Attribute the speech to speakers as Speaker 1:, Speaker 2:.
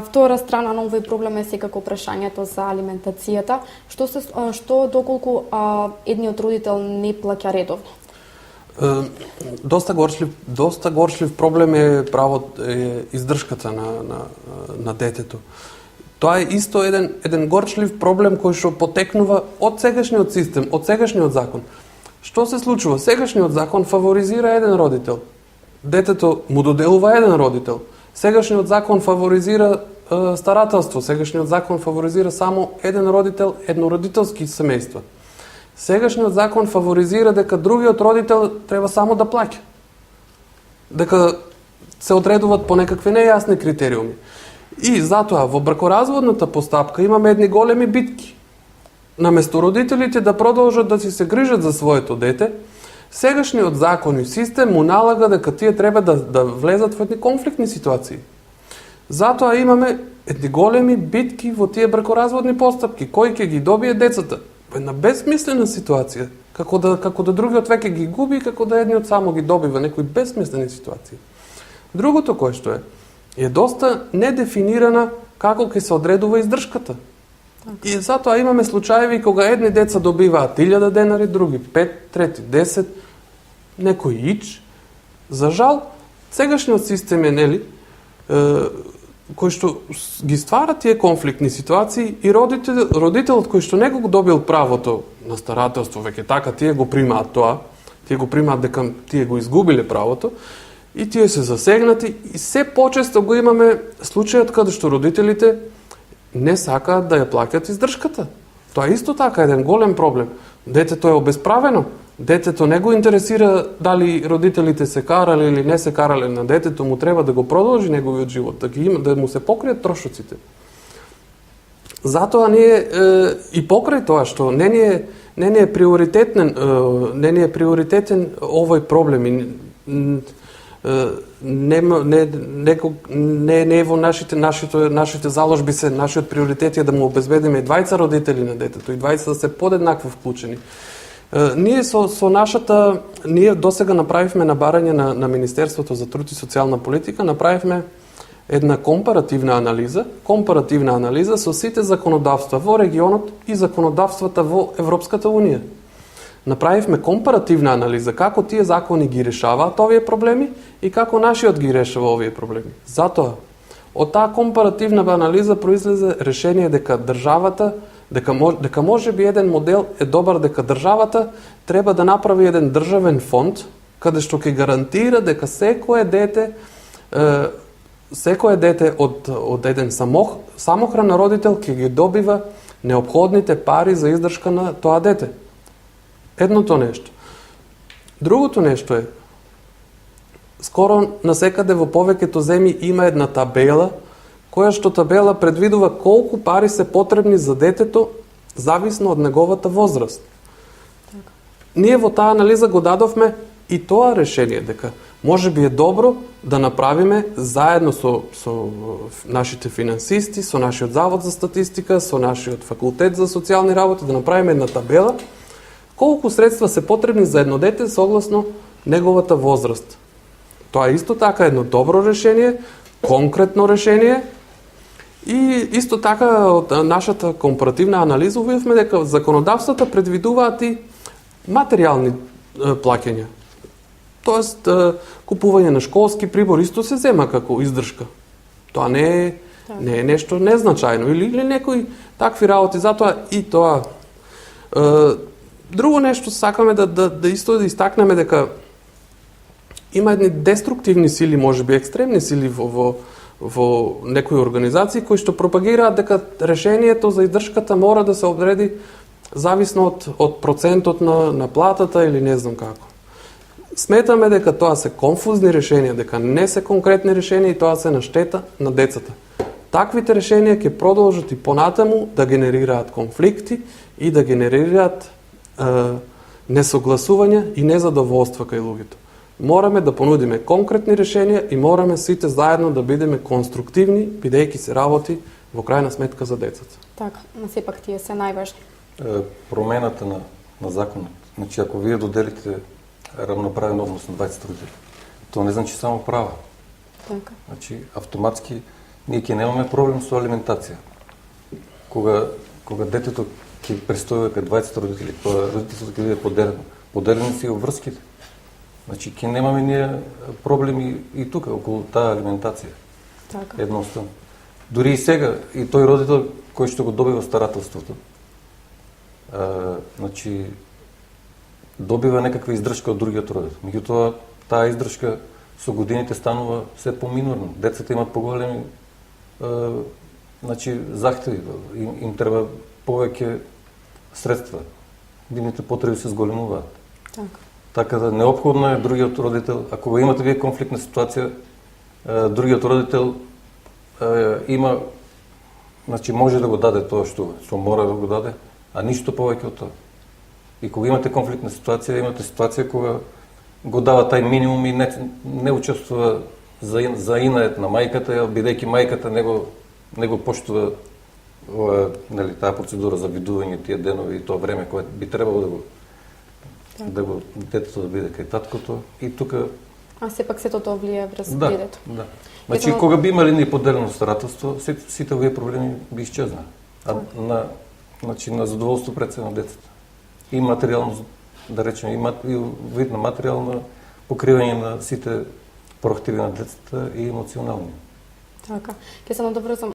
Speaker 1: Втора страна на овој проблем е секако прашањето за алиментацијата. Што доколку едниот родител не плаќа редовно?
Speaker 2: Доста горчлив проблем е издршката на детето. Тоа е исто еден горчлив проблем кој што потекнува од сегашниот систем, од сегашниот закон. Што се случува? Сегашниот закон фаворизира еден родител. Детето му доделува еден родител. Сегашниот закон фаворизира старателство. Сегашниот закон фаворизира само еден родител, еднородителски семејства. Сегашниот закон фаворизира дека другиот родител треба само да плаќа. Дека се одредуваат по некакви нејасни критериуми. И затоа во бракоразводната постапка имаме едни големи битки. Наместо родителите да продолжат да си се грижат за своето дете, сегашниот закон и систем му налага дека тие треба да влезат во едни конфликтни ситуации. Затоа имаме едни големи битки во тие бракоразводни постапки. Кој ќе ги добие децата? Една безсмислена ситуација. Како да другиот веќе ги губи, како да едниот само ги добива, некои безсмислени ситуации. Другото кој што е доста недефинирана како ќе се одредува издршката. И затоа имаме случаеви кога едни деца добиваат 1000 денари, други 5, трети 10, некој ич. За жал, сегашниот систем е, кој што ги ствара тие конфликтни ситуации и родителот кој што не го добил правото на старателство, веќе така тие го примаат тоа, тие го примаат дека тие го изгубиле правото, и тие се засегнати, и се почесто го имаме случајот каде што родителите не сакаат да ја плаќат издршката. Тоа е исто така еден голем проблем. Детето е обесправено. Детето не го интересира дали родителите се карале или не се карале на детето, му треба да го продолжи неговиот живот, да му се покријат трошоците. Затоа ние и покрај тоа што не ни е приоритетен овој проблем, не е во нашите заложби се, нашиот приоритет е да му обезбедиме двајца родители на детето и двајца да се подеднакво вклучени. Ние досега направивме на барање на Министерството за труд и социјална политика, направивме една компаративна анализа со сите законодавства во регионот и законодавствата во Европската Унија. Направивме компаративна анализа како тие закони ги решаваат овие проблеми и како нашиот ги решава овие проблеми. Затоа, од таа компаративна анализа произлезе решение дека државата, дека може би еден модел е добар, дека државата треба да направи еден државен фонд каде што ќе гарантира дека секое дете од еден самохран родител ќе ги добива неопходните пари за издршка на тоа дете. Едното нешто. Другото нешто е, скоро насекаде во повеќето земји има една табела, која што табела предвидува колку пари се потребни за детето, зависно од неговата возраст. Ние во таа анализа го дадовме и тоа решение, дека може би е добро да направиме заедно со нашите финансисти, со нашиот завод за статистика, со нашиот факултет за социјални работи, да направиме една табела, колку средства се потребни за едно дете согласно неговата возраст. Тоа е исто така едно добро решение, конкретно решение, и исто така од нашата компаративна анализа увидовме дека законодавствата предвидуваат и материјални плаќања. Тоест, купување на школски прибор исто се зема како издршка. Тоа не е нешто незначајно или некои такви работи, затоа и тоа. Друго нешто сакаме да исто да истакнеме дека има едни деструктивни сили, можеби екстремни сили во некои организации кои што пропагираат дека решението за издршката мора да се одреди зависно од процентот на платата или не знам како. Сметаме дека тоа се конфузни решенија, дека не се конкретни решенија и тоа се на штета на децата. Таквите решенија ќе продолжат и понатаму да генерираат конфликти и да генерираат несогласувања и незадоволства кај луѓето. Мораме да понудиме конкретни решенија и мораме сите заедно да бидеме конструктивни, бидејќи се работи во крајна сметка за децата.
Speaker 1: Така, но сепак тие се најважни.
Speaker 3: Промената на законот. Значи, ако вие доделите равноправен однос на 20 родители, тоа не значи само права.
Speaker 1: Така.
Speaker 3: Значи, автоматски ние ќе немаме проблем со алиментација. Кога детето ќе престојува кај 20 родители, кога родителството ќе биде поделени си врските, значи ќе немаме ние проблеми и тука околу таа алиментација.
Speaker 1: Така.
Speaker 3: Едноставно. Дури и сега, и тој родител кој што го добива старателството, значи добива некаква издршка од другиот родител. Меѓутоа, таа издршка со годините станува се поминорна. Децата имат поголеми значи захтеви, им треба повеќе средства. Нивните потреби се зголемуваат.
Speaker 1: Така.
Speaker 3: Така да неопходно е другиот родител, ако го имате вие конфликтна ситуација, другиот родител има, значи може да го даде тоа што мора да го даде, а ништо повеќе од тоа. И кога имате конфликтна ситуација, имате ситуација кога го дава тај минимум и не учествува за инает на мајката, бидејќи мајката не го поштува нели таа процедура за видување тие денови и тоа време кое би требало да го детето да биде кај таткото и тука.
Speaker 1: А сепак сето тоа влие врз детето.
Speaker 3: Да. Значи кога би имали ни поделено старателство, сите овие проблеми би исчезнали. Значи на задоволство пред се на децата. И материјално, да речеме, и вид на материјално покривање на сите проактиви на децата и емоционални.
Speaker 1: Така. Ќе се надоврзам